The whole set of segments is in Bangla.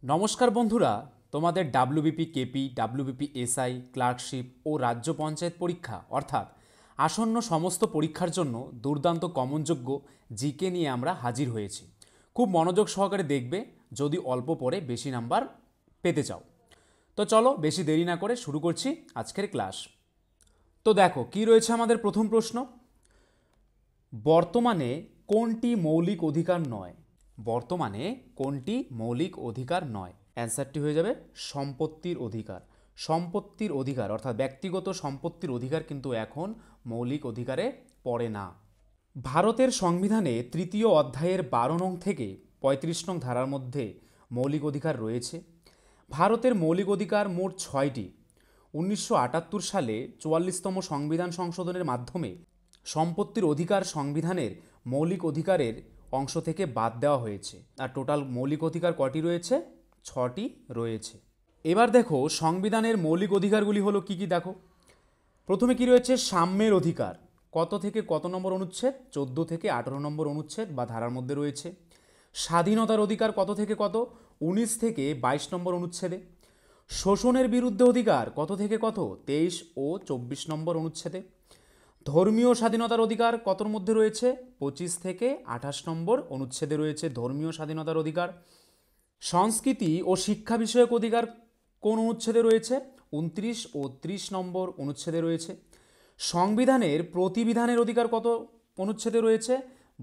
নমস্কার বন্ধুরা, তোমাদের WBP KP, WBP SI, clerkship ও রাজ্য পঞ্চায়েত পরীক্ষা অর্থাৎ আসন্ন সমস্ত পরীক্ষার জন্য দুর্দান্ত কমনযোগ্য জিকে নিয়ে আমরা হাজির হয়েছি। খুব মনোযোগ সহকারে দেখবে যদি অল্প পরে বেশি নাম্বার পেতে চাও। তো চলো বেশি দেরি না করে শুরু করছি আজকের ক্লাস। তো দেখো কি রয়েছে আমাদের প্রথম প্রশ্ন, বর্তমানে কোনটি মৌলিক অধিকার নয়? বর্তমানে কোনটি মৌলিক অধিকার নয়? অ্যান্সারটি হয়ে যাবে সম্পত্তির অধিকার। সম্পত্তির অধিকার অর্থাৎ ব্যক্তিগত সম্পত্তির অধিকার কিন্তু এখন মৌলিক অধিকারে পড়ে না। ভারতের সংবিধানে তৃতীয় অধ্যায়ের 12 নং থেকে 35 নং ধারার মধ্যে মৌলিক অধিকার রয়েছে। ভারতের মৌলিক অধিকার মোট 6টি। 1978 সালে 44তম সংবিধান সংশোধনের মাধ্যমে সম্পত্তির অধিকার সংবিধানের মৌলিক অধিকারের অংশ থেকে বাদ দেওয়া হয়েছে। আর টোটাল মৌলিক অধিকার কটি রয়েছে? 6টি রয়েছে। এবার দেখো সংবিধানের মৌলিক অধিকারগুলি হলো কি কি দেখো। প্রথমে কি রয়েছে? সাম্যের অধিকার। কত থেকে কত নম্বর অনুচ্ছেদ? 14 থেকে 18 নম্বর অনুচ্ছেদ বা ধারার মধ্যে রয়েছে। স্বাধীনতার অধিকার কত থেকে কত? 19 থেকে 22 নম্বর অনুচ্ছেদে। শোষণের বিরুদ্ধে অধিকার কত থেকে কত? 23 ও 24 নম্বর অনুচ্ছেদে। ধর্মীয় স্বাধীনতার অধিকার কতর মধ্যে রয়েছে? 25 থেকে 28 নম্বর অনুচ্ছেদে রয়েছে ধর্মীয় স্বাধীনতার অধিকার। সংস্কৃতি ও শিক্ষা বিষয়ক অধিকার কোন অনুচ্ছেদে রয়েছে? 29 ও 30 নম্বর অনুচ্ছেদে রয়েছে। সংবিধানের প্রতিবিধানের অধিকার কত অনুচ্ছেদে রয়েছে?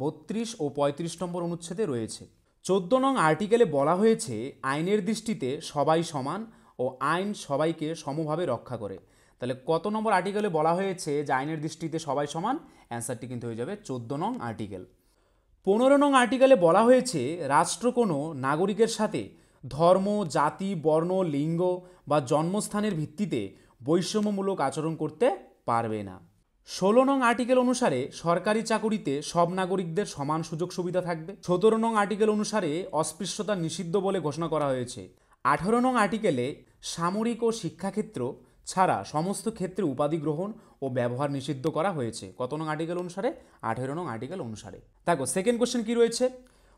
32 ও 35 নম্বর অনুচ্ছেদে রয়েছে। 14 নং আর্টিকেলে বলা হয়েছে আইনের দৃষ্টিতে সবাই সমান ও আইন সবাইকে সমভাবে রক্ষা করে। তাহলে কত নম্বর আর্টিকেলে বলা হয়েছে যে আইনের দৃষ্টিতে সবাই সমান? অ্যান্সারটি কিন্তু হয়ে যাবে 14 নং আর্টিকেল। 15 নং আর্টিকেলে বলা হয়েছে রাষ্ট্র কোনো নাগরিকের সাথে ধর্ম, জাতি, বর্ণ, লিঙ্গ বা জন্মস্থানের ভিত্তিতে বৈষম্যমূলক আচরণ করতে পারবে না। 16 নং আর্টিকেল অনুসারে সরকারি চাকুরিতে সব নাগরিকদের সমান সুযোগ সুবিধা থাকবে। 17 নং আর্টিকেল অনুসারে অস্পৃশ্যতা নিষিদ্ধ বলে ঘোষণা করা হয়েছে। 18 নং আর্টিকেলে সামরিক ও শিক্ষাক্ষেত্র ছাড়া সমস্ত ক্ষেত্রে উপাধি গ্রহণ ও ব্যবহার নিষিদ্ধ করা হয়েছে। কত নং আর্টিকেল অনুসারে? 18 নং আর্টিকেল অনুসারে। দেখো সেকেন্ড কোশ্চেন কি রয়েছে,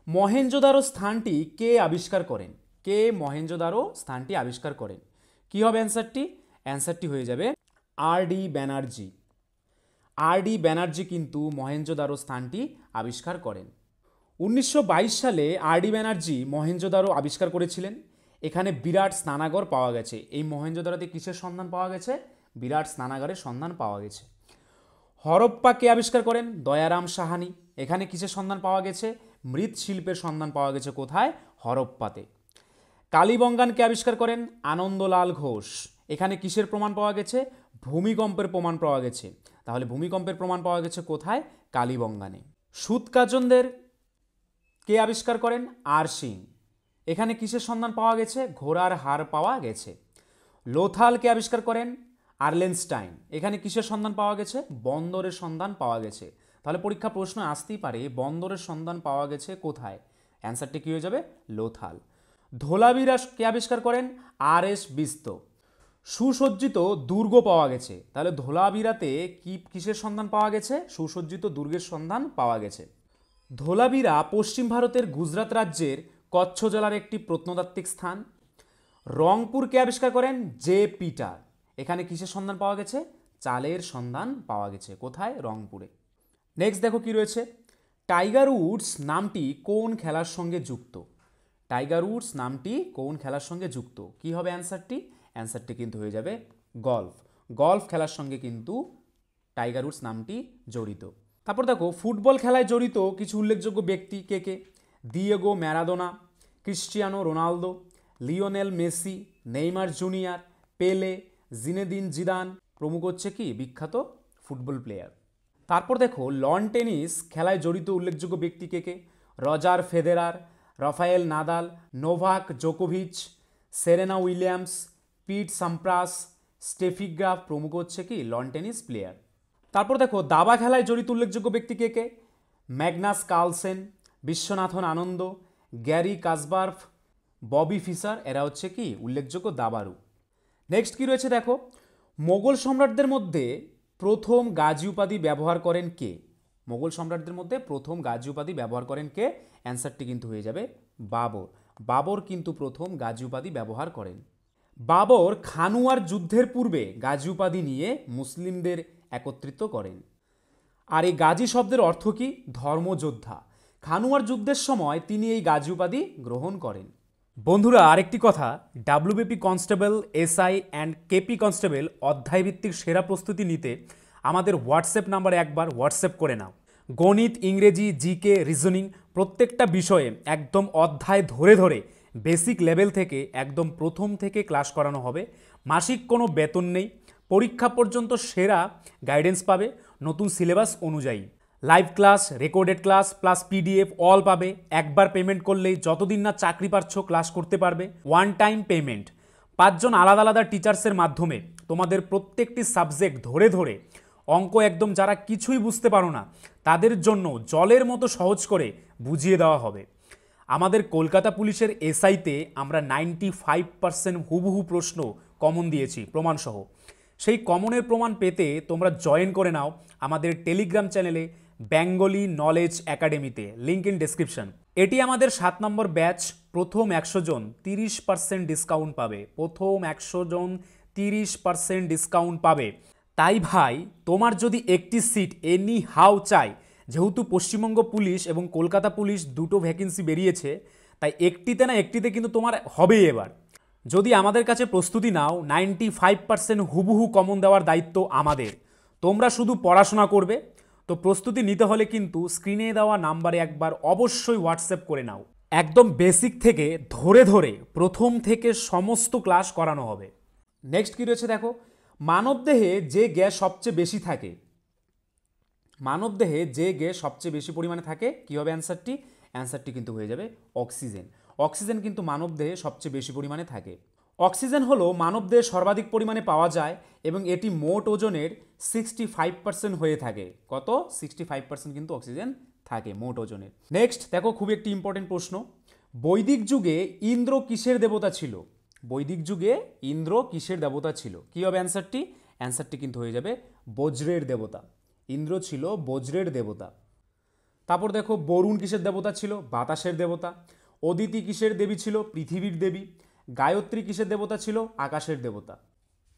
মহেঞ্জোদারো স্থানটি কে আবিষ্কার করেন? কে মহেঞ্জোদারো স্থানটি আবিষ্কার করেন? কি হবে অ্যান্সারটি? অ্যান্সারটি হয়ে যাবে আর.ডি. ব্যানার্জি। আর.ডি. ব্যানার্জি কিন্তু মহেঞ্জোদারো স্থানটি আবিষ্কার করেন। 1922 সালে আর.ডি. ব্যানার্জি মহেঞ্জোদারো আবিষ্কার করেছিলেন। এখানে বিরাট স্নানাগার পাওয়া গেছে। এই মহেঞ্জোদারোতে কিসের সন্ধান পাওয়া গেছে? বিরাট স্নানাগারের সন্ধান পাওয়া গেছে। হরপ্পা কে আবিষ্কার করেন? দয়ারাম সাহানি। এখানে কিসের সন্ধান পাওয়া গেছে? মৃৎশিল্পের সন্ধান পাওয়া গেছে। কোথায়? হরপ্পাতে। কালীবঙ্গান কে আবিষ্কার করেন? আনন্দলাল ঘোষ। এখানে কিসের প্রমাণ পাওয়া গেছে? ভূমিকম্পের প্রমাণ পাওয়া গেছে। তাহলে ভূমিকম্পের প্রমাণ পাওয়া গেছে কোথায়? কালীবঙ্গানে। সুতকাজনদের কে আবিষ্কার করেন? আর সিং। এখানে কিসের সন্ধান পাওয়া গেছে? ঘোড়ার হাড় পাওয়া গেছে। লোথাল কে আবিষ্কার করেন? আর্লেনস্টাইন। এখানে কিসের সন্ধান পাওয়া গেছে? বন্দরের সন্ধান পাওয়া গেছে। তাহলে পরীক্ষা প্রশ্ন আসতেই পারে বন্দরের সন্ধান পাওয়া গেছে কোথায়? অ্যান্সারটি কী হয়ে যাবে? লোথাল। ধোলাভিরা কে আবিষ্কার করেন? আর.এস. বিস্ত। সুসজ্জিত দুর্গ পাওয়া গেছে। তাহলে ধোলাভিরাতে কিসের সন্ধান পাওয়া গেছে? সুসজ্জিত দুর্গের সন্ধান পাওয়া গেছে। ধোলাভিরা পশ্চিম ভারতের গুজরাট রাজ্যের কচ্ছ জেলার একটি প্রত্নতাত্ত্বিক স্থান। রংপুর কে আবিষ্কার করেন? J Peter. এখানে কিসের সন্ধান পাওয়া গেছে? চালের সন্ধান পাওয়া গেছে। কোথায়? রংপুরে। নেক্সট দেখো কি রয়েছে, টাইগার উডস নামটি কোন খেলার সঙ্গে যুক্ত? টাইগার উডস নামটি কোন খেলার সঙ্গে যুক্ত? কি হবে অ্যান্সারটি? অ্যান্সারটি কিন্তু হয়ে যাবে গলফ। গলফ খেলার সঙ্গে কিন্তু টাইগার উডস নামটি জড়িত। তারপর দেখো ফুটবল খেলায় জড়িত কিছু উল্লেখযোগ্য ব্যক্তি কে কে? Diego Maradona, Cristiano Ronaldo, Lionel Messi, Neymar Junior, Pele, Zinedine Zidane প্রমুখ হচ্ছে কি বিখ্যাত ফুটবল প্লেয়ার। তারপর দেখো লন টেনিস খেলায় জড়িত উল্লেখযোগ্য ব্যক্তি কে কে? Roger Federer, Rafael Nadal, Novak জোকোভিচ, Serena Williams, Pete Sampras, Steffi Graf প্রমুখ হচ্ছে কি লন টেনিস প্লেয়ার। তারপর দেখো দাবা খেলায় জড়িত উল্লেখযোগ্য ব্যক্তি কে কে? Magnus Carlsen, Viswanathan Anand, Gary কাসবার্ফ, Bobby fisher এরা হচ্ছে কি উল্লেখযোগ্য দাবাড়ু। নেক্সট কি রয়েছে দেখো, মোগল সম্রাটদের মধ্যে প্রথম গাজী উপাধি ব্যবহার করেন কে? মোগল সম্রাটদের মধ্যে প্রথম গাজী উপাধি ব্যবহার করেন কে? অ্যান্সারটি কিন্তু হয়ে যাবে বাবর। বাবর কিন্তু প্রথম গাজী উপাধি ব্যবহার করেন। বাবর খানুয়ার যুদ্ধের পূর্বে গাজী উপাধি নিয়ে মুসলিমদের একত্রিত করেন। আর এই গাজী শব্দের অর্থ কি? ধর্মযোদ্ধা। খানুয়ার যুদ্ধের সময় তিনি এই গাজী উপাধি গ্রহণ করেন। বন্ধুরা, আরেকটি কথা, WBP constable, SI and KP constable অধ্যায়ভিত্তিক সেরা প্রস্তুতি নিতে আমাদের হোয়াটসঅ্যাপ নাম্বারে একবার হোয়াটসঅ্যাপ করে নাও। গণিত, ইংরেজি, জিকে, রিজনিং প্রত্যেকটা বিষয়ে একদম অধ্যায় ধরে ধরে বেসিক লেভেল থেকে একদম প্রথম থেকে ক্লাস করানো হবে। মাসিক কোনো বেতন নেই, পরীক্ষা পর্যন্ত সেরা গাইডেন্স পাবে নতুন সিলেবাস অনুযায়ী। Live class, recorded class plus PDF all পাবে। একবার পেমেন্ট করলেই যতদিন না চাকরি পাচ্ছ ক্লাস করতে পারবে। One time payment. 5 জন আলাদা আলাদা টিচার্সের মাধ্যমে তোমাদের প্রত্যেকটি সাবজেক্ট ধরে ধরে অঙ্ক একদম যারা কিছুই বুঝতে পারো না তাদের জন্য জলের মতো সহজ করে বুঝিয়ে দেওয়া হবে। আমাদের কলকাতা পুলিশের এসআইতে আমরা 95% হুবহু প্রশ্ন কমন দিয়েছি প্রমাণসহ। সেই কমনের প্রমাণ পেতে তোমরা জয়েন করে নাও আমাদের টেলিগ্রাম চ্যানেলে বেঙ্গলি নলেজ একাডেমিতে, লিঙ্ক ইন ডেসক্রিপশন। এটি আমাদের 7 নম্বর ব্যাচ। প্রথম 100 জন 30% ডিসকাউন্ট পাবে। প্রথম 100 জন 30% ডিসকাউন্ট পাবে। তাই ভাই, তোমার যদি একটি সিট এনি হাউ চাই, যেহেতু পশ্চিমবঙ্গ পুলিশ এবং কলকাতা পুলিশ দুটো ভ্যাকেন্সি বেরিয়েছে, তাই একটিতে না একটিতে কিন্তু তোমার হবেই এবার। যদি আমাদের কাছে প্রস্তুতি নাও, 95% হুবহু কমন দেওয়ার দায়িত্ব আমাদের। তোমরা শুধু পড়াশোনা করবে। তো প্রস্তুতি নিতে হলে কিন্তু স্ক্রিনে দেওয়া নাম্বারে একবার অবশ্যই হোয়াটসঅ্যাপ করে নাও। একদম বেসিক থেকে ধরে ধরে প্রথম থেকে সমস্ত ক্লাস করানো হবে। নেক্সট কী রয়েছে দেখো, মানবদেহে যে গ্যাস সবচেয়ে বেশি থাকে, মানবদেহে যে গ্যাস সবচেয়ে বেশি পরিমাণে থাকে, কী হবে অ্যান্সারটি? অ্যান্সারটি কিন্তু হয়ে যাবে অক্সিজেন। অক্সিজেন কিন্তু মানবদেহে সবচেয়ে বেশি পরিমাণে থাকে। অক্সিজেন হলো মানবদেহে সর্বাধিক পরিমাণে পাওয়া যায় এবং এটি মোট ওজনের 65% হয়ে থাকে। কত? 65% কিন্তু অক্সিজেন থাকে মোট ওজনের। নেক্সট দেখো, খুব একটি ইম্পর্টেন্ট প্রশ্ন। বৈদিক যুগে ইন্দ্র কিসের দেবতা ছিল? বৈদিক যুগে ইন্দ্র কিসের দেবতা ছিল? কী হবে অ্যান্সারটি? অ্যান্সারটি কিন্তু হয়ে যাবে বজ্রের দেবতা। ইন্দ্র ছিল বজ্রের দেবতা। তারপর দেখো, বরুণ কিসের দেবতা ছিল? বাতাসের দেবতা। অদিতি কিসের দেবী ছিল? পৃথিবীর দেবী। গায়ত্রী কিসের দেবতা ছিল? আকাশের দেবতা।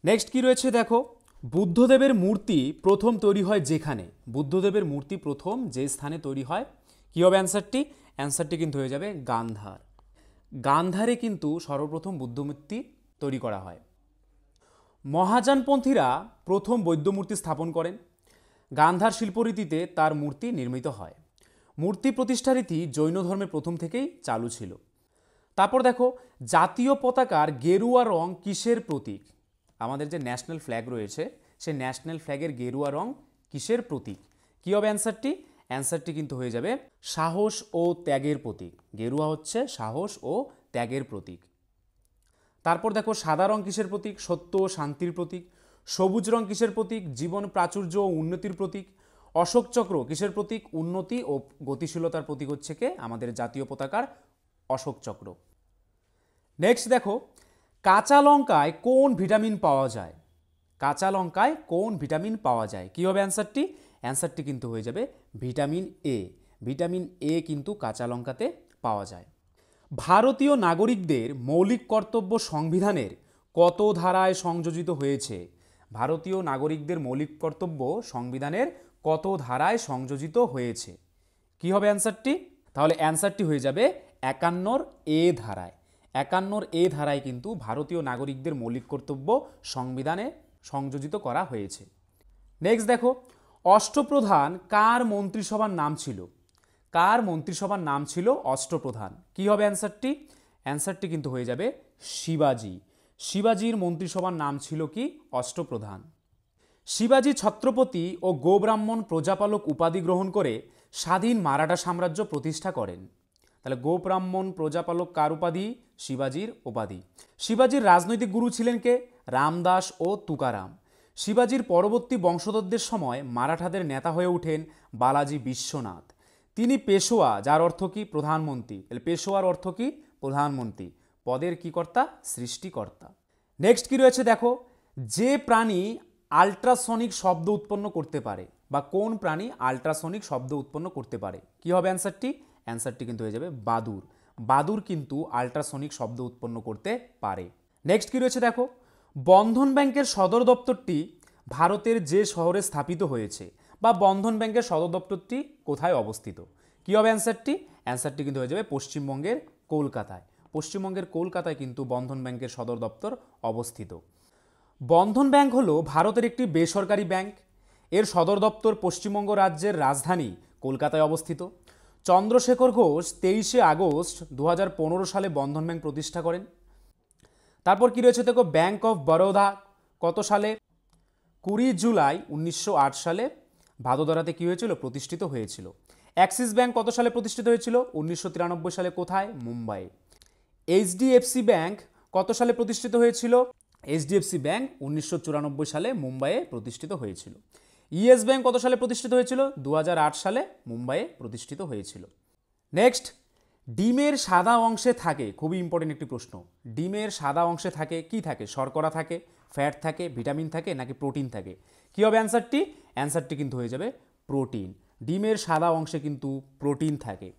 নেক্সট কি রয়েছে দেখো, বুদ্ধদেবের মূর্তি প্রথম তৈরি হয় যেখানে, বুদ্ধদেবের মূর্তি প্রথম যে স্থানে তৈরি হয়, কী হবে অ্যান্সারটি? অ্যান্সারটি কিন্তু হয়ে যাবে গান্ধার। গান্ধারে কিন্তু সর্বপ্রথম বুদ্ধমূর্তি তৈরি করা হয়। মহাযানপন্থীরা প্রথম বৌদ্ধমূর্তি স্থাপন করেন। গান্ধার শিল্পরীতিতে তার মূর্তি নির্মিত হয়। মূর্তি প্রতিষ্ঠা রীতি জৈন ধর্মে প্রথম থেকেই চালু ছিল। তারপর দেখো, জাতীয় পতাকার গেরুয়া রং কিসের প্রতীক? আমাদের যে ন্যাশনাল ফ্ল্যাগ রয়েছে, সেই ন্যাশনাল ফ্ল্যাগের গেরুয়া রং কিসের প্রতীক? কী হবে অ্যান্সারটি? অ্যান্সারটি কিন্তু হয়ে যাবে সাহস ও ত্যাগের প্রতীক। গেরুয়া হচ্ছে সাহস ও ত্যাগের প্রতীক। তারপর দেখো, সাদা রং কিসের প্রতীক? সত্য ও শান্তির প্রতীক। সবুজ রং কিসের প্রতীক? জীবন, প্রাচুর্য ও উন্নতির প্রতীক। অশোক চক্র কিসের প্রতীক? উন্নতি ও গতিশীলতার প্রতীক হচ্ছে কে? আমাদের জাতীয় পতাকার অশোক চক্র। নেক্সট দেখো, কাঁচা লঙ্কায় কোন ভিটামিন পাওয়া যায়? কাঁচা লঙ্কায় কোন ভিটামিন পাওয়া যায়? কী হবে অ্যান্সারটি? অ্যান্সারটি কিন্তু হয়ে যাবে ভিটামিন এ। ভিটামিন এ কিন্তু কাঁচা লঙ্কাতে পাওয়া যায়। ভারতীয় নাগরিকদের মৌলিক কর্তব্য সংবিধানের কত ধারায় সংযোজিত হয়েছে? ভারতীয় নাগরিকদের মৌলিক কর্তব্য সংবিধানের কত ধারায় সংযোজিত হয়েছে? কী হবে অ্যান্সারটি? তাহলে অ্যান্সারটি হয়ে যাবে 51 এ ধারায়। 51 এ ধারায় কিন্তু ভারতীয় নাগরিকদের মৌলিক কর্তব্য সংবিধানে সংযোজিত করা হয়েছে। নেক্সট দেখো, অষ্টপ্রধান কার মন্ত্রিসভার নাম ছিল? কার মন্ত্রিসভার নাম ছিল অষ্টপ্রধান? কী হবে অ্যান্সারটি? অ্যান্সারটি কিন্তু হয়ে যাবে শিবাজি। শিবাজির মন্ত্রিসভার নাম ছিল কি? অষ্টপ্রধান। শিবাজি ছত্রপতি ও গোব্রাহ্মণ প্রজাপালক উপাধি গ্রহণ করে স্বাধীন মারাঠা সাম্রাজ্য প্রতিষ্ঠা করেন। তাহলে গোব্রাহ্মণ প্রজাপালক কার উপাধি? শিবাজির উপাধি। শিবাজির রাজনৈতিক গুরু ছিলেন কে? রামদাস ও তুকারাম। শিবাজির পরবর্তী বংশধরদের সময় মারাঠাদের নেতা হয়ে ওঠেন বালাজি বিশ্বনাথ। তিনি পেশোয়া, যার অর্থ কি? প্রধানমন্ত্রী। তাহলে পেশোয়ার অর্থ কি? প্রধানমন্ত্রী। পদের কি কর্তা? সৃষ্টিকর্তা। নেক্সট কি রয়েছে দেখো, যে প্রাণী আল্ট্রাসনিক শব্দ উৎপন্ন করতে পারে, বা কোন প্রাণী আল্ট্রাসনিক শব্দ উৎপন্ন করতে পারে? কি হবে অ্যান্সারটি? অ্যান্সারটি কিন্তু হয়ে যাবে বাদুড়। বাদুড় কিন্তু আল্ট্রাসনিক শব্দ উৎপন্ন করতে পারে। নেক্সট কি রয়েছে দেখো, বন্ধন ব্যাংকের সদর দপ্তরটি ভারতের যে শহরে স্থাপিত হয়েছে, বা বন্ধন ব্যাংকের সদর দপ্তরটি কোথায় অবস্থিত? কী হবে অ্যান্সারটি? অ্যান্সারটি কিন্তু হয়ে যাবে পশ্চিমবঙ্গের কলকাতায়। পশ্চিমবঙ্গের কলকাতায় কিন্তু বন্ধন ব্যাংকের সদর দপ্তর অবস্থিত। বন্ধন ব্যাংক হলো ভারতের একটি বেসরকারি ব্যাংক। এর সদর দপ্তর পশ্চিমবঙ্গ রাজ্যের রাজধানী কলকাতায় অবস্থিত। চন্দ্রশেখর ঘোষ 23শে আগস্ট 2015 সালে বন্ধন ব্যাংক প্রতিষ্ঠা করেন। তারপর কি রয়েছে দেখো, ব্যাংক অফ বরোদা কত সালে? 20 জুলাই 1908 সালে ভাদোদরাতে কি হয়েছিল? প্রতিষ্ঠিত হয়েছিল। অ্যাক্সিস ব্যাংক কত সালে প্রতিষ্ঠিত হয়েছিল? 1993 সালে। কোথায়? মুম্বাই। এইচডিএফসি ব্যাংক কত সালে প্রতিষ্ঠিত হয়েছিল? এইচডিএফসি ব্যাংক 1994 সালে মুম্বাইয়ে প্রতিষ্ঠিত হয়েছিল। ইয়েস ব্যাংক কত সালে প্রতিষ্ঠিত হয়েছিল? 2008 সালে মুম্বাইয়ে প্রতিষ্ঠিত হয়েছিল। নেক্সট, ডিমের সাদা অংশে থাকে, খুবই ইম্পর্টেন্ট একটি প্রশ্ন, ডিমের সাদা অংশে থাকে কি থাকে? শর্করা থাকে, ফ্যাট থাকে, ভিটামিন থাকে, নাকি প্রোটিন থাকে? কী হবে অ্যান্সারটি? অ্যান্সারটি কিন্তু হয়ে যাবে প্রোটিন। ডিমের সাদা অংশে কিন্তু প্রোটিন থাকে।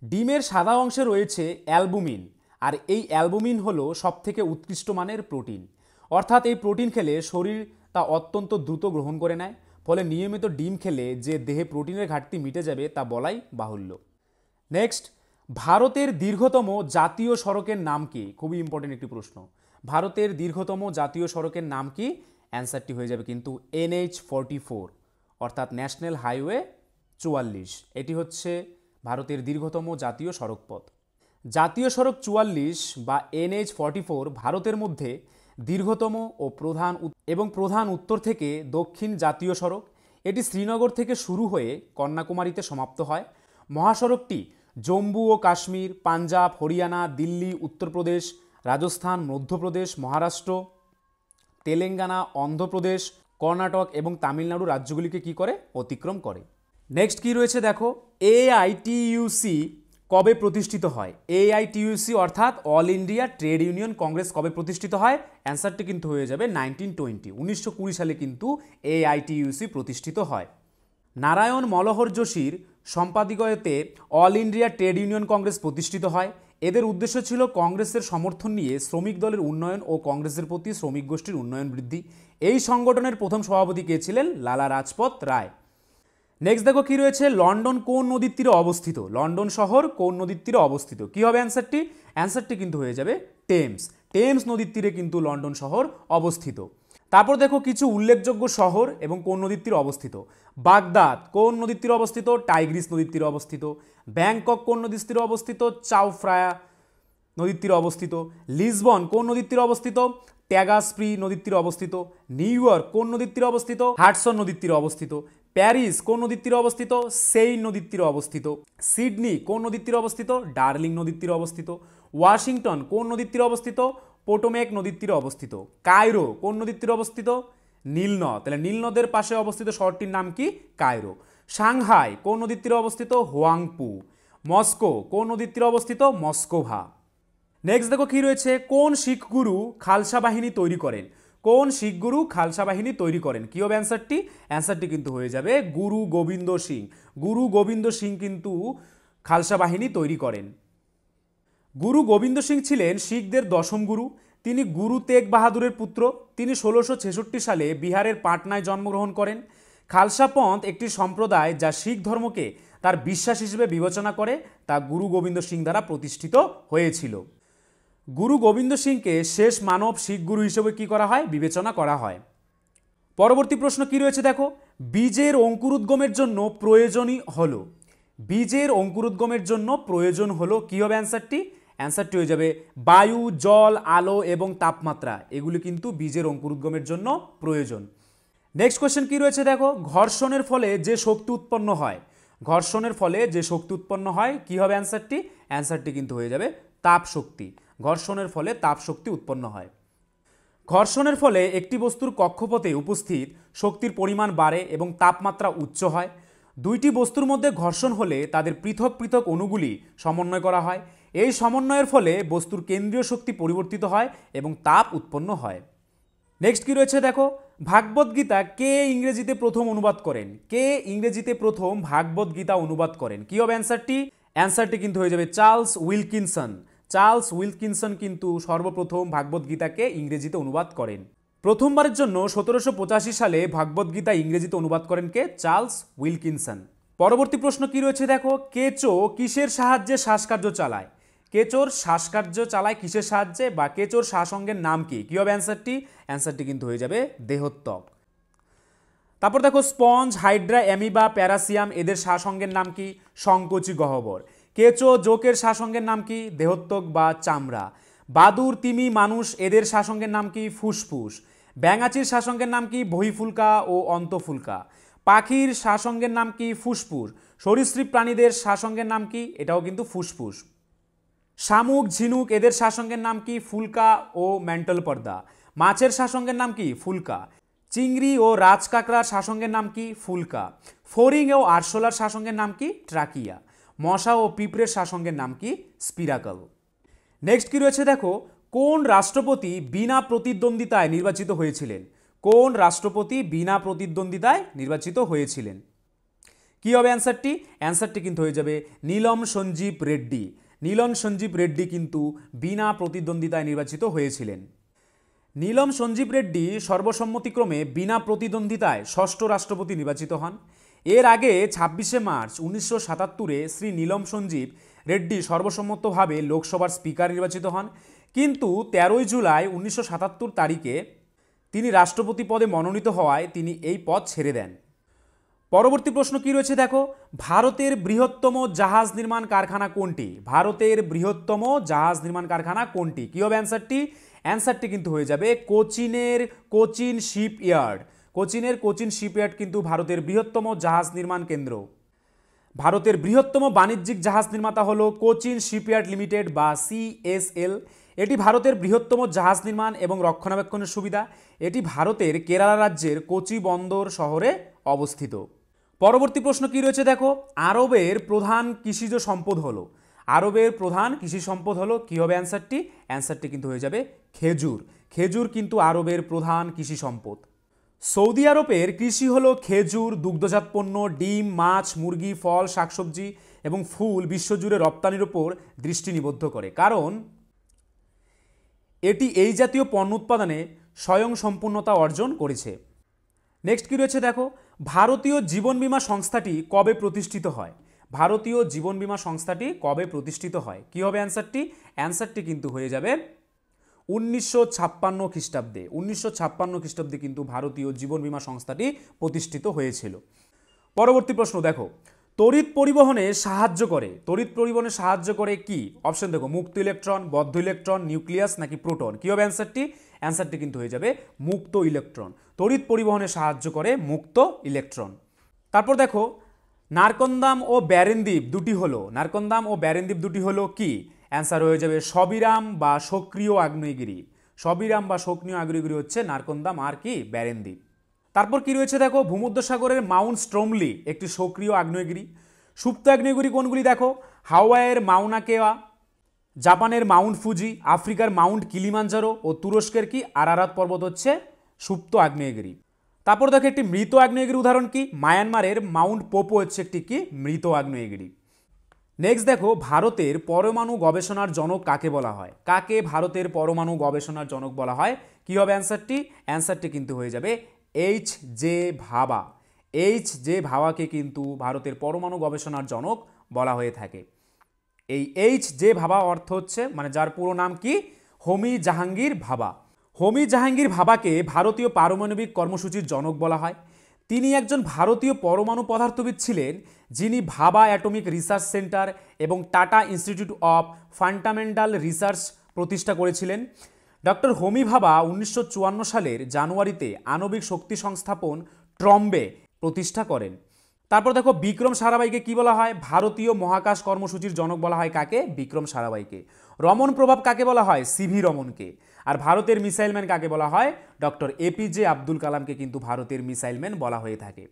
ডিমের সাদা অংশে রয়েছে অ্যালবুমিন, আর এই অ্যালবুমিন হলো সবথেকে উৎকৃষ্ট মানের প্রোটিন। অর্থাৎ এই প্রোটিন খেলে শরীর তা অত্যন্ত দ্রুত গ্রহণ করে নেয়, ফলে নিয়মিত ডিম খেলে যে দেহে প্রোটিনের ঘাটতি মিটে যাবে তা বলাই বাহুল্য। নেক্সট, ভারতের দীর্ঘতম জাতীয় সড়কের নাম কি? খুবই ইম্পর্টেন্ট একটি প্রশ্ন। ভারতের দীর্ঘতম জাতীয় সড়কের নাম কি? অ্যান্সারটি হয়ে যাবে কিন্তু NH44, অর্থাৎ ন্যাশনাল হাইওয়ে 44। এটি হচ্ছে ভারতের দীর্ঘতম জাতীয় সড়কপথ। জাতীয় সড়ক 44 বা NH44 ভারতের মধ্যে দীর্ঘতম ও প্রধান উত্তর থেকে দক্ষিণ জাতীয় সড়ক। এটি শ্রীনগর থেকে শুরু হয়ে কন্যাকুমারীতে সমাপ্ত হয়। মহাসড়কটি জম্মু ও কাশ্মীর, পাঞ্জাব, হরিয়ানা, দিল্লি, উত্তরপ্রদেশ, রাজস্থান, মধ্যপ্রদেশ, মহারাষ্ট্র, তেলেঙ্গানা, অন্ধ্রপ্রদেশ, কর্ণাটক এবং তামিলনাড়ু রাজ্যগুলিকে কি করে? অতিক্রম করে। নেক্সট কি রয়েছে দেখো, AITUC কবে প্রতিষ্ঠিত হয়? AITUC অর্থাৎ all India Trade Union Congress কবে প্রতিষ্ঠিত হয়? অ্যান্সারটি কিন্তু হয়ে যাবে 1920 সালে কিন্তু AITUC প্রতিষ্ঠিত হয়। নারায়ণ মনোহর যোশীর সম্পাদকীয়তে All India Trade Union Congress প্রতিষ্ঠিত হয়। এদের উদ্দেশ্য ছিল কংগ্রেসের সমর্থন নিয়ে শ্রমিক দলের উন্নয়ন ও কংগ্রেসের প্রতি শ্রমিক গোষ্ঠীর উন্নয়ন বৃদ্ধি। এই সংগঠনের প্রথম সভাপতি কে ছিলেন? লালা রাজপথ রায়। নেক্সট দেখো কি রয়েছে, লন্ডন কোন নদীর তীরে অবস্থিত? লন্ডন শহর কোন নদীর তীরে অবস্থিত? কি হবে অ্যান্সারটি? অ্যান্সারটি কিন্তু হয়ে যাবে টেমস। টেমস নদীর তীরে কিন্তু লন্ডন শহর অবস্থিত। তারপর দেখো কিছু উল্লেখযোগ্য শহর এবং কোন নদীর তীরে অবস্থিত। বাগদাদ কোন নদীর তীরে অবস্থিত? টাইগ্রিস নদীর তীরে অবস্থিত। ব্যাংকক কোন নদীর তীরে অবস্থিত? চাও ফ্রায়া নদীর তীরে অবস্থিত। লিসবন কোন নদীর তীরে অবস্থিত? ট্যাগাস্প্রি নদীর তীরে অবস্থিত। নিউ ইয়র্ক কোন নদীর তীরে অবস্থিত? হাডসন নদীর তীরে অবস্থিত। প্যারিস কোন নদীর তীরে অবস্থিত? সেইন নদীর তীরে অবস্থিত। সিডনি কোন নদীর তীরে অবস্থিত? ডার্লিং নদীর তীরে অবস্থিত। ওয়াশিংটন কোন নদীর তীরে অবস্থিত? পোটোমেক নদীর তীরে অবস্থিত। কায়রো কোন নদীর তীরে অবস্থিত? নীলনদ। তাহলে নীলনদের পাশে অবস্থিত শহরটির নাম কি? কায়রো। সাংহাই কোন নদীর তীরে অবস্থিত? হোয়াংপু। মস্কো কোন নদীর তীরে অবস্থিত? মস্কোভা। নেক্সট দেখো কি রয়েছে, কোন শিখ গুরু খালসা বাহিনী তৈরি করেন? কোন শিখ গুরু খালসা বাহিনী তৈরি করেন? কি হবে অ্যান্সারটি? অ্যান্সারটি কিন্তু হয়ে যাবে গুরু গোবিন্দ সিং। গুরু গোবিন্দ সিং কিন্তু খালসা বাহিনী তৈরি করেন। গুরু গোবিন্দ সিং ছিলেন শিখদের দশম গুরু। তিনি গুরু তেগ বাহাদুরের পুত্র। তিনি 1666 সালে বিহারের পাটনায় জন্মগ্রহণ করেন। খালসা পন্থ একটি সম্প্রদায় যা শিখ ধর্মকে তার বিশ্বাস হিসেবে বিবেচনা করে, তা গুরু গোবিন্দ সিং দ্বারা প্রতিষ্ঠিত হয়েছিল। গুরু গোবিন্দ সিংকে শেষ মানব শিখ গুরু হিসেবে কি করা হয়? বিবেচনা করা হয়। পরবর্তী প্রশ্ন কি রয়েছে দেখো, বীজের অঙ্কুরোদ্গমের জন্য প্রয়োজনই হলো। বীজের অঙ্কুরোদ্গমের জন্য প্রয়োজন হলো, কি হবে অ্যান্সারটি? অ্যান্সারটি হয়ে যাবে বায়ু, জল, আলো এবং তাপমাত্রা। এগুলি কিন্তু বীজের অঙ্কুরোদ্গমের জন্য প্রয়োজন। নেক্সট কোয়েশ্চেন কি রয়েছে দেখো, ঘর্ষণের ফলে যে শক্তি উৎপন্ন হয়, ঘর্ষণের ফলে যে শক্তি উৎপন্ন হয়, কি হবে অ্যান্সারটি? অ্যান্সারটি কিন্তু হয়ে যাবে তাপ শক্তি। ঘর্ষণের ফলে তাপ শক্তি উৎপন্ন হয়। ঘর্ষণের ফলে একটি বস্তুর কক্ষপথে উপস্থিত শক্তির পরিমাণ বাড়ে এবং তাপমাত্রা উচ্চ হয়। দুইটি বস্তুর মধ্যে ঘর্ষণ হলে তাদের পৃথক পৃথক অণুগুলি সমন্বয় করা হয়। এই সমন্বয়ের ফলে বস্তুর কেন্দ্রীয় শক্তি পরিবর্তিত হয় এবং তাপ উৎপন্ন হয়। নেক্সট কি রয়েছে দেখো, ভাগবত গীতা কে ইংরেজিতে প্রথম অনুবাদ করেন? কে ইংরেজিতে প্রথম ভাগবত গীতা অনুবাদ করেন? কি হবে অ্যান্সারটি? অ্যান্সারটি কিন্তু হয়ে যাবে চার্লস উইলকিনসন। চার্লস উইলকিনসন কিন্তু সর্বপ্রথম ভাগবত-গীতাকে ইংরেজিতে অনুবাদ করেন। প্রথমবারের জন্য 1785 সালে ভাগবত-গীতা ইংরেজিতে অনুবাদ করেন কে? Charles Wilkinson. পরবর্তী প্রশ্ন কি রয়েছে দেখো, কেঁচো কিসের সাহায্যে শ্বাসকার্য চালায়? কেঁচোর শ্বাসকার্য চালায় কিসের সাহায্যে, বা কেঁচোর শ্বাসঅঙ্গের নাম কি? কী হবে অ্যান্সারটি? অ্যান্সারটি কিন্তু হয়ে যাবে দেহত্বক। তারপর দেখো স্পঞ্জ, হাইড্রা, অ্যামিবা, প্যারাসিয়াম এদের শ্বাসঅঙ্গের নাম কি? সংকোচী গহ্বর। কেঁচো, জোকের শ্বাসঅঙ্গের নাম কি? দেহত্বক বা চামড়া। বাদুর, তিমি, মানুষ এদের শ্বাসঅঙ্গের নাম কি? ফুসফুস। ব্যাঙাচির শ্বাসঅঙ্গের নাম কি? বহিফুলকা ও অন্তঃফুলকা। পাখির শ্বাসঅঙ্গের নাম কি? ফুসফুস। সরীসৃপ প্রাণীদের শ্বাসঅঙ্গের নাম কি? এটাও কিন্তু ফুসফুস। শামুক, ঝিনুক এদের শ্বাসঅঙ্গের নাম কি? ফুলকা ও ম্যান্টল পর্দা। মাছের শ্বাসঅঙ্গের নাম কি? ফুলকা। চিংড়ি ও রাজকাঁকড়ার শ্বাসঅঙ্গের নাম কি? ফুলকা। ফড়িং ও আরশোলার শ্বাসঅঙ্গের নাম কি? ট্রাকিয়া। মশা ও পিঁপড়ের শ্বাসঅঙ্গের নাম কি? স্পিরাকল। নেক্সট কি রয়েছে দেখো, কোন রাষ্ট্রপতি বিনা প্রতিদ্বন্দ্বিতায় নির্বাচিত হয়েছিলেন? কোন রাষ্ট্রপতি বিনা প্রতিদ্বন্দ্বিতায় নির্বাচিত হয়েছিলেন? কি হবে অ্যান্সারটি? অ্যান্সারটি কিন্তু হয়ে যাবে নীলম সঞ্জীব রেড্ডি। নীলম সঞ্জীব রেড্ডি কিন্তু বিনা প্রতিদ্বন্দ্বিতায় নির্বাচিত হয়েছিলেন। নীলম সঞ্জীব রেড্ডি সর্বসম্মতিক্রমে বিনা প্রতিদ্বন্দ্বিতায় ষষ্ঠ রাষ্ট্রপতি নির্বাচিত হন। এর আগে 26শে মার্চ 1977-এ শ্রী নীলম সঞ্জীব রেড্ডি সর্বসম্মতভাবে লোকসভার স্পিকার নির্বাচিত হন, কিন্তু 13ই জুলাই 1977 তারিখে তিনি রাষ্ট্রপতি পদে মনোনীত হওয়ায় তিনি এই পদ ছেড়ে দেন। পরবর্তী প্রশ্ন কি রয়েছে দেখো, ভারতের বৃহত্তম জাহাজ নির্মাণ কারখানা কোনটি? ভারতের বৃহত্তম জাহাজ নির্মাণ কারখানা কোনটি? কি হবে অ্যান্সারটি? অ্যান্সারটি কিন্তু হয়ে যাবে কোচিনের কোচিন শিপইয়ার্ড। কোচিনের কোচিন শিপইয়ার্ড কিন্তু ভারতের বৃহত্তম জাহাজ নির্মাণ কেন্দ্র। ভারতের বৃহত্তম বাণিজ্যিক জাহাজ নির্মাতা হলো কোচিন শিপইয়ার্ড লিমিটেড বা CSL। এটি ভারতের বৃহত্তম জাহাজ নির্মাণ এবং রক্ষণাবেক্ষণের সুবিধা। এটি ভারতের কেরালা রাজ্যের কোচি বন্দর শহরে অবস্থিত। পরবর্তী প্রশ্ন কি রয়েছে দেখো, আরবের প্রধান কৃষিজ সম্পদ হলো? আরবের প্রধান কৃষি সম্পদ হলো, কি হবে অ্যান্সারটি? অ্যান্সারটি কিন্তু হয়ে যাবে খেজুর। খেজুর কিন্তু আরবের প্রধান কৃষি সম্পদ। সৌদি আরবের কৃষি হলো খেজুর, দুগ্ধজাত পণ্য, ডিম, মাছ, মুরগি, ফল, শাকসবজি এবং ফুল বিশ্বজুড়ে রপ্তানির ওপর দৃষ্টি নিবদ্ধ করে, কারণ এটি এই জাতীয় পণ্য উৎপাদনে স্বয়ংসম্পূর্ণতা অর্জন করেছে। নেক্সট কি রয়েছে দেখো, ভারতীয় জীবন বীমা সংস্থাটি কবে প্রতিষ্ঠিত হয়? ভারতীয় জীবন বীমা সংস্থাটি কবে প্রতিষ্ঠিত হয়? কি হবে অ্যান্সারটি? অ্যান্সারটি কিন্তু হয়ে যাবে 1956 খ্রিস্টাব্দে। 1956 খ্রিস্টাব্দে কিন্তু ভারতীয় জীবন বীমা সংস্থাটি প্রতিষ্ঠিত হয়েছিল। পরবর্তী প্রশ্ন দেখো, তড়িৎ পরিবহনে সাহায্য করে, তড়িৎ পরিবহনে সাহায্য করে কি? অপশন দেখো, মুক্ত ইলেকট্রন, বদ্ধ ইলেকট্রন, নিউক্লিয়াস নাকি প্রোটন। কি হবে অ্যান্সারটি? অ্যান্সারটি কিন্তু হয়ে যাবে মুক্ত ইলেকট্রন। তড়িৎ পরিবহনে সাহায্য করে মুক্ত ইলেকট্রন। তারপর দেখো, নারকন্দাম ও ব্যারেনদ্বীপ দুটি হলো, নারকন্দাম ও ব্যারেনদ্বীপ দুটি হলো কি? অ্যান্সার হয়ে যাবে সবিরাম বা সক্রিয় আগ্নেয়গিরি। সবিরাম বা সক্রিয় আগ্নেয়গিরি হচ্ছে নারকন্দাম আর কি ব্যারেনদ্বীপ। তারপর কি রয়েছে দেখো, ভূমধ্যসাগরের মাউন্ট স্ট্রোমলি একটি সক্রিয় আগ্নেয়গিরি। সুপ্ত আগ্নেয়গিরি কোনগুলি দেখো, হাওয়াইয়ের মাউনা কেয়া, জাপানের মাউন্ট ফুজি, আফ্রিকার মাউন্ট কিলিমাঞ্জারো ও তুরস্কের কি আরারাত পর্বত হচ্ছে সুপ্ত আগ্নেয়গিরি। তারপর দেখো একটি মৃত আগ্নেয়গিরির উদাহরণ কি? মায়ানমারের মাউন্ট পোপো হচ্ছে একটি কি মৃত আগ্নেয়গিরি। নেক্সট দেখো, ভারতের পরমাণু গবেষণার জনক কাকে বলা হয়? কাকে ভারতের পরমাণু গবেষণার জনক বলা হয়? কি হবে অ্যান্সারটি? অ্যান্সারটি কিন্তু হয়ে যাবে H.J. ভাবা। H.J. ভাবাকে কিন্তু ভারতের পরমাণু গবেষণার জনক বলা হয়ে থাকে। এই H.J. ভাবা অর্থ হচ্ছে, মানে যার পুরো নাম কি, হোমি জাহাঙ্গীর ভাবা। হোমি জাহাঙ্গীর ভাবাকে ভারতীয় পারমাণবিক কর্মসূচির জনক বলা হয়। তিনি একজন ভারতীয় পরমাণু পদার্থবিদ ছিলেন, যিনি ভাবা অ্যাটমিক রিসার্চ সেন্টার এবং tata institute of fundamental research প্রতিষ্ঠা করেছিলেন। ডক্টর হোমি ভাবা 1954 সালের জানুয়ারিতে আণবিক শক্তি সংস্থাপন ট্রম্বে প্রতিষ্ঠা করেন। তারপর দেখো, বিক্রম সারাভাইকে কি বলা হয়? ভারতীয় মহাকাশ কর্মসূচির জনক বলা হয় কাকে? বিক্রম সারাভাইকে। রমন প্রভাব কাকে বলা হয়? CV রমনকে। আর ভারতের মিসাইলম্যান কাকে বলা হয়? ডক্টর APJ আব্দুল কালামকে কিন্তু ভারতের মিসাইলম্যান বলা হয়ে থাকে।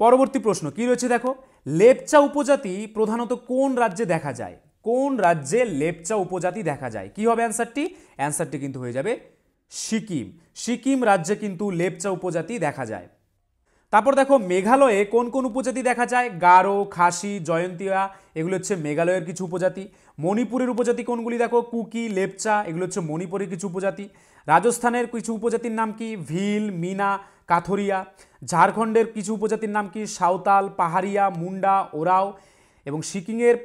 পরবর্তী প্রশ্ন কি রয়েছে দেখো, লেপচা উপজাতি প্রধানত কোন রাজ্যে দেখা যায়? কোন রাজ্যে লেপচা উপজাতি দেখা যায়? কি হবে অ্যান্সারটি? অ্যান্সারটি কিন্তু হয়ে যাবে সিকিম। সিকিম রাজ্যে কিন্তু লেপচা উপজাতি দেখা যায়। তারপর দেখো মেঘালয়ে কোন কোন উপজাতি দেখা যায়, গারো, খাসি, জয়ন্তিয়া, এগুলো হচ্ছে মেঘালয়ের কিছু উপজাতি। মণিপুরের উপজাতি কোনগুলি দেখো, কুকি, লেপচা, এগুলো হচ্ছে মণিপুরের কিছু উপজাতি। রাজস্থানের কিছু উপজাতির নাম কি, ভিল, মিনা, কাথরিয়া। ঝাড়খণ্ডের কিছু উপজাতির নাম কি, সাঁওতাল, পাহাড়িয়া, মুন্ডা, ওরাও। এবং সিকিমের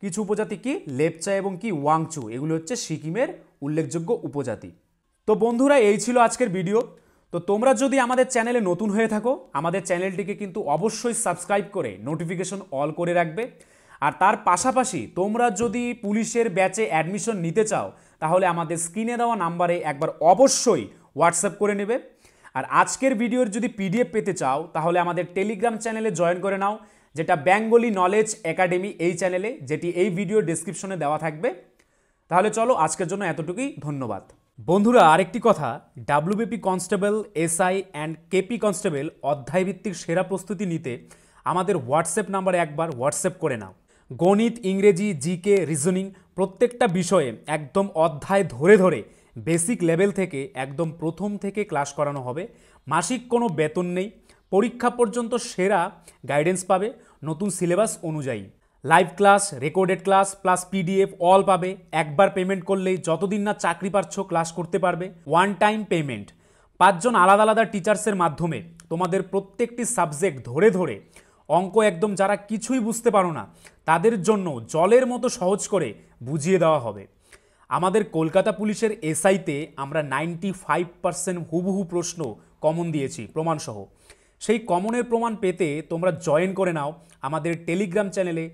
কিছু উপজাতি কি, লেপচা এবং কি ওয়াংচু, এগুলো হচ্ছে সিকিমের উল্লেখযোগ্য উপজাতি। তো বন্ধুরা এই ছিল আজকের ভিডিও। তো তোমরা যদি আমাদের চ্যানেলে নতুন হয়ে থাকো, আমাদের চ্যানেলটিকে কিন্তু অবশ্যই সাবস্ক্রাইব করে নোটিফিকেশন অল করে রাখবে। আর তার পাশাপাশি তোমরা যদি পুলিশের ব্যাচে অ্যাডমিশন নিতে চাও, তাহলে আমাদের স্ক্রিনে দেওয়া নাম্বারে একবার অবশ্যই হোয়াটসঅ্যাপ করে নেবে। আর আজকের ভিডিওর যদি পিডিএফ পেতে চাও, তাহলে আমাদের টেলিগ্রাম চ্যানেলে জয়েন করে নাও, যেটা বেঙ্গলি নলেজ একাডেমি এই চ্যানেলে, যেটি এই ভিডিওর ডেসক্রিপশনে দেওয়া থাকবে। তাহলে চলো আজকের জন্য এতটুকুই, ধন্যবাদ। বন্ধুরা আরেকটি কথা, WBP constable, SI and KP constable অধ্যায়ভিত্তিক সেরা প্রস্তুতি নিতে আমাদের হোয়াটসঅ্যাপ নাম্বারে একবার হোয়াটসঅ্যাপ করে নাও। গণিত, ইংরেজি, জিকে, রিজনিং প্রত্যেকটা বিষয়ে একদম অধ্যায় ধরে ধরে বেসিক লেভেল থেকে একদম প্রথম থেকে ক্লাস করানো হবে। মাসিক কোনো বেতন নেই, পরীক্ষা পর্যন্ত সেরা গাইডেন্স পাবে নতুন সিলেবাস অনুযায়ী। Live class, recorded class plus PDF all পাবে। একবার পেমেন্ট করলেই যতদিন না চাকরি পাচ্ছ ক্লাস করতে পারবে। One time payment. 5 জন আলাদা আলাদা টিচার্সের মাধ্যমে তোমাদের প্রত্যেকটি সাবজেক্ট ধরে ধরে, অঙ্ক একদম যারা কিছুই বুঝতে পারো না তাদের জন্য জলের মতো সহজ করে বুঝিয়ে দেওয়া হবে। আমাদের কলকাতা পুলিশের এসআইতে আমরা 95% হুবহু প্রশ্ন কমন দিয়েছি প্রমাণসহ। সেই কমনের প্রমাণ পেতে তোমরা জয়েন করে নাও আমাদের টেলিগ্রাম চ্যানেলে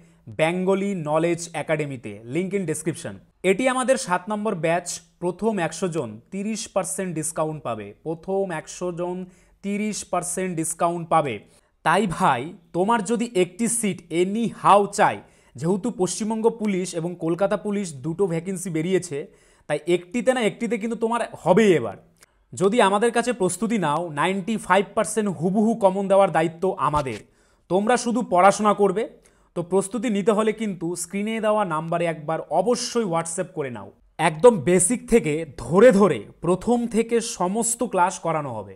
বেঙ্গলি নলেজ একাডেমিতে, লিঙ্ক ইন ডেসক্রিপশন। এটি আমাদের 7 নম্বর ব্যাচ। প্রথম 100 জন 30% ডিসকাউন্ট পাবে। প্রথম 100 জন 30% ডিসকাউন্ট পাবে। তাই ভাই, তোমার যদি একটি সিট এনি হাউ চাই, যেহেতু পশ্চিমবঙ্গ পুলিশ এবং কলকাতা পুলিশ দুটো ভ্যাকেন্সি বেরিয়েছে, তাই একটিতে না একটিতে কিন্তু তোমার হবেই এবার। যদি আমাদের কাছে প্রস্তুতি নাও, 95% হুবহু কমন দেওয়ার দায়িত্ব আমাদের। তোমরা শুধু পড়াশোনা করবে। তো প্রস্তুতি নিতে হলে কিন্তু স্ক্রিনে দেওয়া নাম্বারে একবার অবশ্যই হোয়াটসঅ্যাপ করে নাও। একদম বেসিক থেকে ধরে ধরে প্রথম থেকে সমস্ত ক্লাস করানো হবে।